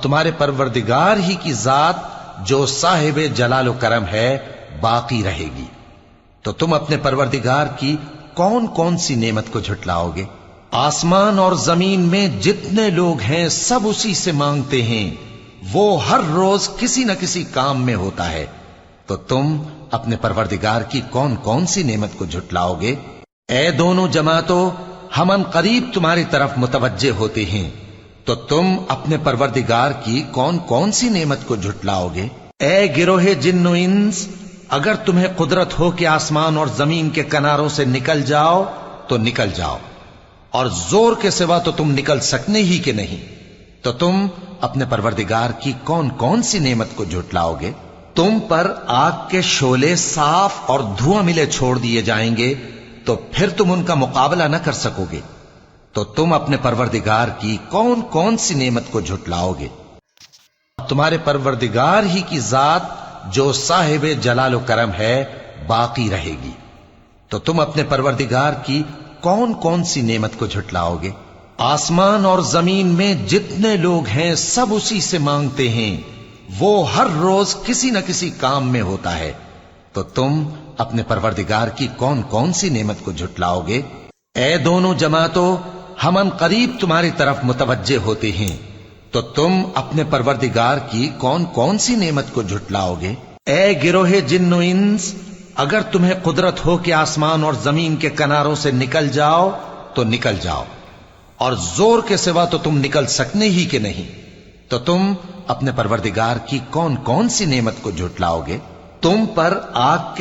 تمہارے پروردگار ہی کی ذات جو صاحب جلال و کرم ہے باقی رہے گی۔ تو تم اپنے پروردگار کی کون کون سی نعمت کو جھٹلاؤ گے؟ آسمان اور زمین میں جتنے لوگ ہیں سب اسی سے مانگتے ہیں، وہ ہر روز کسی نہ کسی کام میں ہوتا ہے، تو تم اپنے پروردگار کی کون کون سی نعمت کو جھٹلاؤ گے؟ اے دونوں جماعتوں، ہم ان قریب تمہاری طرف متوجہ ہوتے ہیں، تو تم اپنے پروردگار کی کون کون سی نعمت کو جھٹلاؤ گے؟ اے گروہ جن و انس، اگر تمہیں قدرت ہو کہ آسمان اور زمین کے کناروں سے نکل جاؤ تو نکل جاؤ، اور زور کے سوا تو تم نکل سکنے ہی کہ نہیں، تو تم اپنے پروردگار کی کون کون سی نعمت کو جھٹلاؤ گے؟ تم پر آگ کے شعلے صاف اور دھواں ملے چھوڑ دیے جائیں گے، تو پھر تم ان کا مقابلہ نہ کر سکو گے، تو تم اپنے پروردگار کی کون کون سی نعمت کو جھٹلاؤ گے؟ تمہارے پروردگار ہی کی ذات جو صاحب جلال و کرم ہے باقی رہے گی۔ تو تم اپنے پروردگار کی کون کون سی نعمت کو جھٹلاؤ گے؟ آسمان اور زمین میں جتنے لوگ ہیں سب اسی سے مانگتے ہیں، وہ ہر روز کسی نہ کسی کام میں ہوتا ہے، تو تم اپنے پروردگار کی کون کون سی نعمت کو جھٹلاؤ گے؟ اے دونوں جماعتوں، ہم ان قریب تمہاری طرف متوجہ ہوتے ہیں، تو تم اپنے پروردگار کی کون کون سی نعمت کو جھٹلاؤ گے؟ اے گروہ جن و انس، اگر تمہیں قدرت ہو کہ آسمان اور زمین کے کناروں سے نکل جاؤ تو نکل جاؤ، اور زور کے سوا تو تم نکل سکنے ہی کہ نہیں، تو تم اپنے پروردگار کی کون کون سی نعمت کو جھٹلاؤ گے؟ تم پر آگ کے